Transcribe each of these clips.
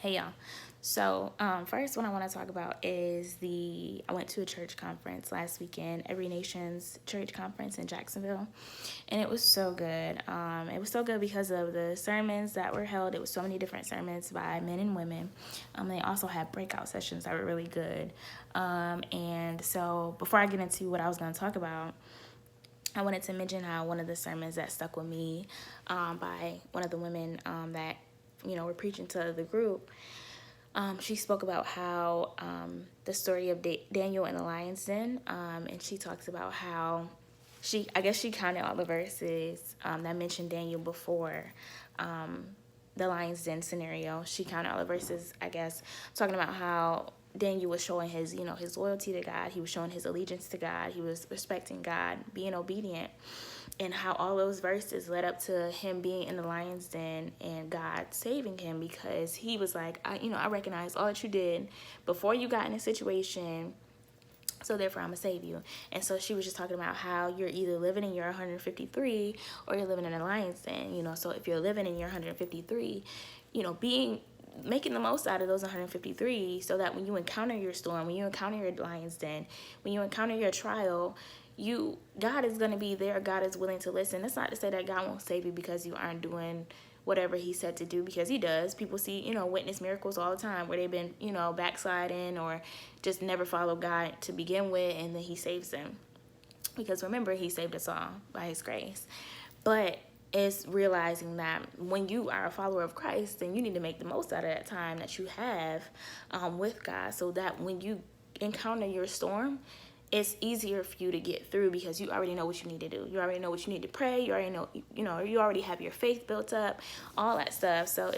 Hey y'all. So first what I want to talk about is I went to a church conference last weekend, Every Nations Church Conference in Jacksonville, and it was so good. It was so good because of the sermons that were held. It was so many different sermons by men and women. They also had breakout sessions that were really good. And so before I get into what I was going to talk about, I wanted to mention how one of the sermons that stuck with me by one of the women that were preaching to the group. She spoke about how the story of Daniel in the lion's den, and she talks about how I guess she counted all the verses that mentioned Daniel before the lion's den scenario. She counted all the verses, I guess, talking about how Daniel was showing his loyalty to God. He was showing his allegiance to God. He was respecting God, being obedient, and how all those verses led up to him being in the lion's den and God saving him, because he was like, I recognize all that you did before you got in a situation, so therefore I'm gonna save you. And so she was just talking about how you're either living in your 153 or you're living in a lion's den. So if you're living in your 153, making the most out of those 153, so that when you encounter your storm, when you encounter your lion's den, when you encounter your trial, God is going to be there. God is willing to listen. That's not to say that God won't save you because you aren't doing whatever he said to do, because he does. People see, witness miracles all the time where they've been, backsliding or just never followed God to begin with, and then he saves them. Because remember, he saved us all by his grace. But it's realizing that when you are a follower of Christ, then you need to make the most out of that time that you have with God, so that when you encounter your storm, it's easier for you to get through, because you already know what you need to do. You already know what you need to pray. You already know, you already have your faith built up, all that stuff. So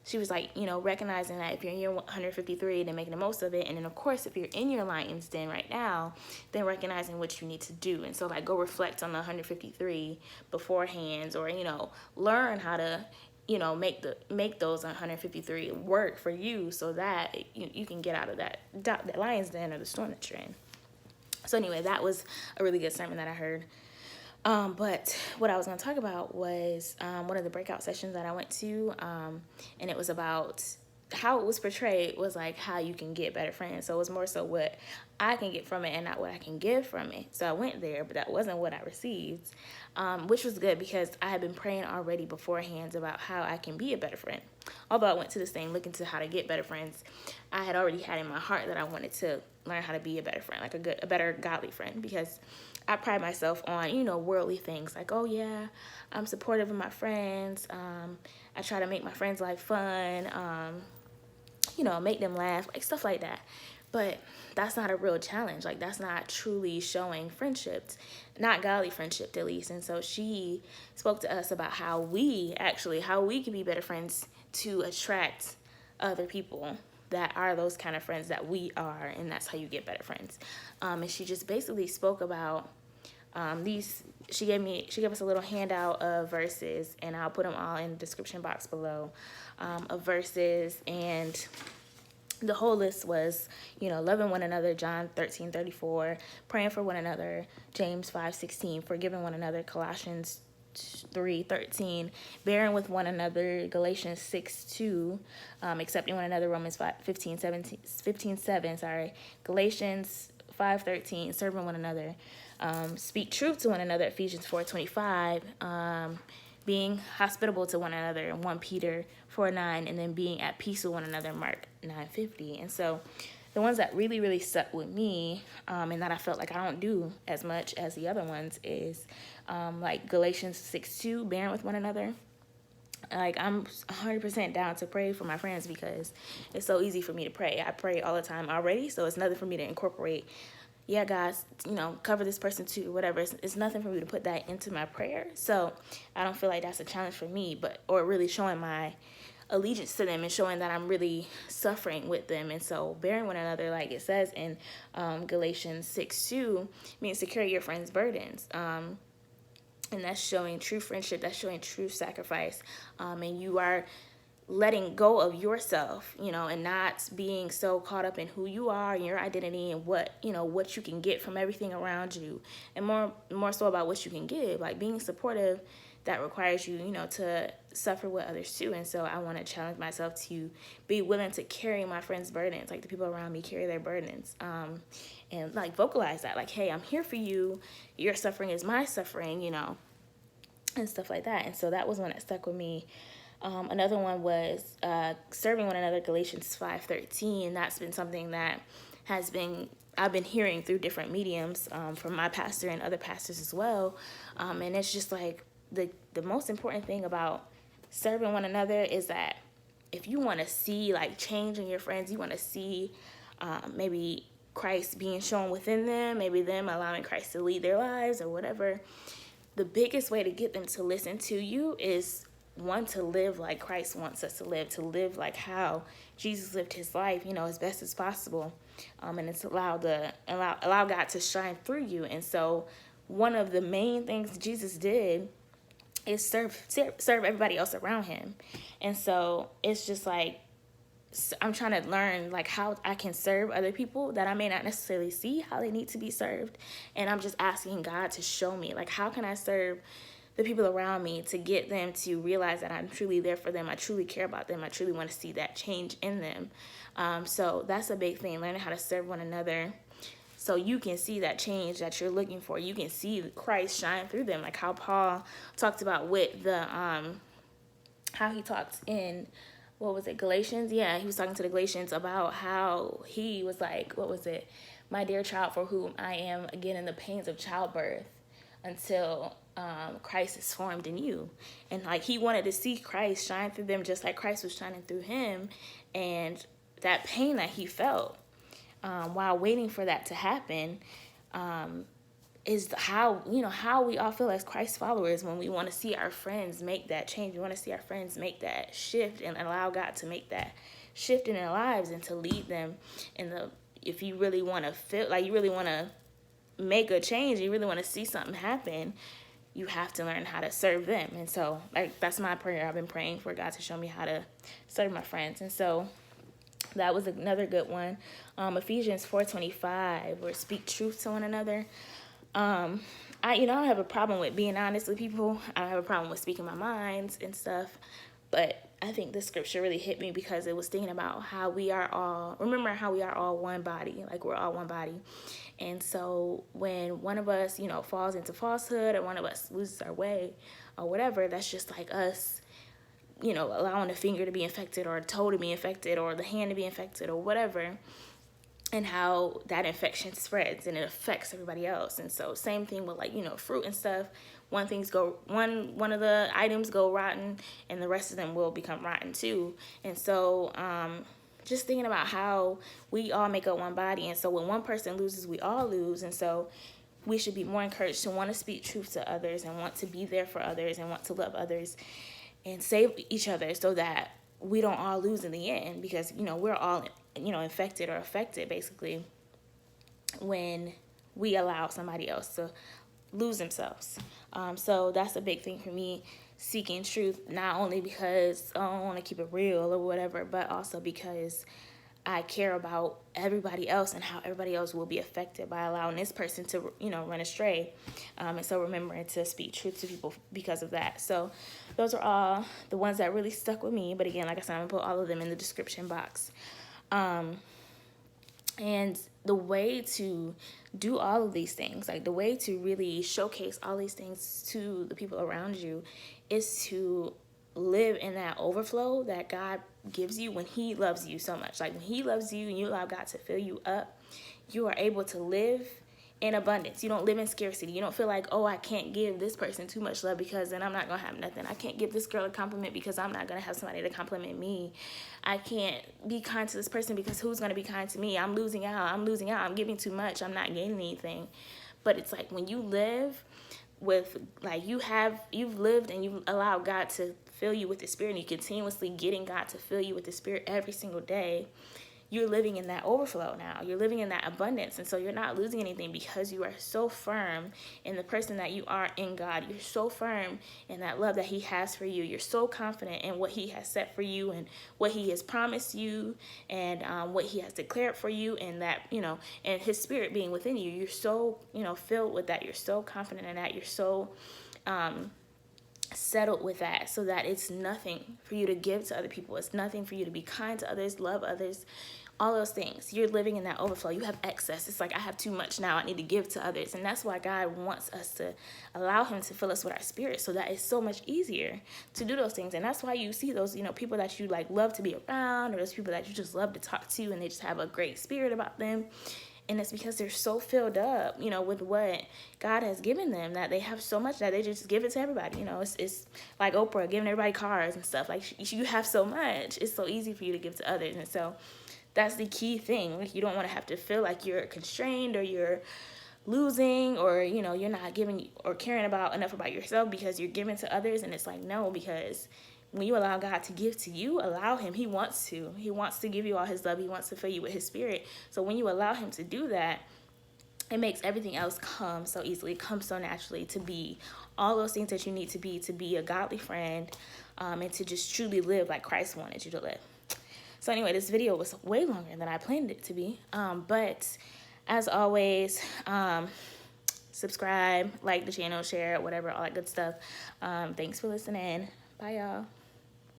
she was like, recognizing that if you're in your 153, then making the most of it. And then, of course, if you're in your lion's den right now, then recognizing what you need to do. And so, like, go reflect on the 153 beforehand, or, learn how to, make those 153 work for you, so that you can get out of that lion's den or the storm that you're in. So anyway, that was a really good sermon that I heard. But what I was going to talk about was one of the breakout sessions that I went to, and it was about how it was portrayed was like how you can get better friends. So it was more so what I can get from it and not what I can give from it. So I went there, but that wasn't what I received, which was good, because I had been praying already beforehand about how I can be a better friend. Although I went to this thing looking to how to get better friends, I had already had in my heart that I wanted to learn how to be a better friend, like a better godly friend, because I pride myself on, worldly things, like, oh yeah, I'm supportive of my friends. I try to make my friends' life fun, make them laugh, like stuff like that. But that's not a real challenge. Like, that's not truly showing friendships, not godly friendship at least. And so she spoke to us about how we can be better friends to attract other people that are those kind of friends that we are, and that's how you get better friends. And she just basically spoke about these. She gave us a little handout of verses, and I'll put them all in the description box below, of verses. And the whole list was, loving one another, John 13:34, praying for one another, James 5:16, forgiving one another, Colossians 3:13, bearing with one another, Galatians 6:2, accepting one another, Romans 15:7, Galatians 5:13, serving one another, speak truth to one another, Ephesians 4:25, being hospitable to one another, 1 Peter 4:9, and then being at peace with one another, Mark 9:50. And so the ones that really, really stuck with me, and that I felt like I don't do as much as the other ones, is like Galatians 6:2, bearing with one another. Like, I'm 100% down to pray for my friends, because it's so easy for me to pray. I pray all the time already, so it's nothing for me to incorporate. Yeah, guys, cover this person too, whatever. It's nothing for me to put that into my prayer. So I don't feel like that's a challenge for me, or really showing my allegiance to them and showing that I'm really suffering with them. And so bearing one another, like it says in Galatians 6:2, means to carry your friends' burdens. And that's showing true friendship. That's showing true sacrifice. And you are letting go of yourself, and not being so caught up in who you are and your identity and what you can get from everything around you, and more so about what you can give, like being supportive. That requires you, to suffer with others too. And so I want to challenge myself to be willing to carry my friends' burdens, like the people around me carry their burdens, and like vocalize that, like, hey, I'm here for you. Your suffering is my suffering, and stuff like that. And so that was one that stuck with me. Another one was serving one another, Galatians 5:13. That's been something that I've been hearing through different mediums from my pastor and other pastors as well. And it's just like the most important thing about serving one another is that if you want to see like change in your friends, you want to see maybe Christ being shown within them, maybe them allowing Christ to lead their lives or whatever, the biggest way to get them to listen to you is one, to live like Christ wants us to live like how Jesus lived his life, as best as possible. And it's allow God to shine through you. And so one of the main things Jesus did is serve everybody else around him. And so it's just like, I'm trying to learn like how I can serve other people that I may not necessarily see how they need to be served. And I'm just asking God to show me, like, how can I serve the people around me to get them to realize that I'm truly there for them. I truly care about them. I truly want to see that change in them. So that's a big thing, learning how to serve one another so you can see that change that you're looking for. You can see Christ shine through them, like how Paul talked about with the, how he talked in, what was it, Galatians? Yeah, he was talking to the Galatians about how he was like, what was it? My dear child, for whom I am again in the pains of childbirth until Christ is formed in you. And like he wanted to see Christ shine through them just like Christ was shining through him. And that pain that he felt while waiting for that to happen is how we all feel as Christ followers when we want to see our friends make that change. We want to see our friends make that shift and allow God to make that shift in their lives and to lead them if you really want to feel like you really want to make a change, you really want to see something happen, you have to learn how to serve them. And so like that's my prayer. I've been praying for God to show me how to serve my friends. And so that was another good one. Ephesians 4:25, or speak truth to one another. I don't have a problem with being honest with people. I don't have a problem with speaking my mind and stuff. But I think this scripture really hit me because it was thinking about how we are all one body, like we're all one body. And so when one of us, falls into falsehood, or one of us loses our way or whatever, that's just like us, allowing the finger to be infected or the toe to be infected or the hand to be infected or whatever, and how that infection spreads and it affects everybody else. And so same thing with like, fruit and stuff. One of the items go rotten and the rest of them will become rotten too. And so just thinking about how we all make up one body. And so when one person loses, we all lose. And so we should be more encouraged to want to speak truth to others and want to be there for others and want to love others and save each other so that we don't all lose in the end, because, we're all, infected or affected basically when we allow somebody else to lose themselves. So that's a big thing for me, seeking truth, not only because I want to keep it real or whatever, but also because I care about everybody else and how everybody else will be affected by allowing this person to, run astray. And so remembering to speak truth to people because of that. So those are all the ones that really stuck with me. But again, like I said, I'm going to put all of them in the description box. And the way to do all of these things, like the way to really showcase all these things to the people around you, is to live in that overflow that God gives you when he loves you so much. Like when he loves you and you allow God to fill you up, you are able to live in abundance. You don't live in scarcity. You don't feel like, oh, I can't give this person too much love because then I'm not going to have nothing. I can't give this girl a compliment because I'm not going to have somebody to compliment me. I can't be kind to this person because who's going to be kind to me? I'm losing out. I'm giving too much. I'm not gaining anything. But it's like when you live with, like, you've lived and you allow God to fill you with the Spirit, and you continuously getting God to fill you with the Spirit every single day, you're living in that overflow now. You're living in that abundance. And so you're not losing anything because you are so firm in the person that you are in God. You're so firm in that love that he has for you. You're so confident in what he has set for you and what he has promised you and what he has declared for you, and that, and his Spirit being within you. You're so, filled with that. You're so confident in that. You're so settled with that, so that it's nothing for you to give to other people. It's nothing for you to be kind to others, love others, all those things. You're living in that overflow. You have excess. It's like, I have too much now, I need to give to others. And that's why God wants us to allow him to fill us with our spirit, so that it's so much easier to do those things. And that's why you see those, people that you like love to be around, or those people that you just love to talk to, and they just have a great spirit about them. And it's because they're so filled up, with what God has given them, that they have so much that they just give it to everybody. It's like Oprah giving everybody cars and stuff. Like, you have so much. It's so easy for you to give to others. And so that's the key thing. Like, you don't want to have to feel like you're constrained, or you're losing, or, you're not giving or caring about enough about yourself because you're giving to others. And it's like, no, because when you allow God to give to you, allow him. He wants to give you all his love. He wants to fill you with his spirit. So when you allow him to do that, it makes everything else come so easily, come so naturally, to be all those things that you need to be a godly friend, and to just truly live like Christ wanted you to live. So anyway, this video was way longer than I planned it to be. But as always, subscribe, like the channel, share, whatever, all that good stuff. Thanks for listening. Bye, y'all.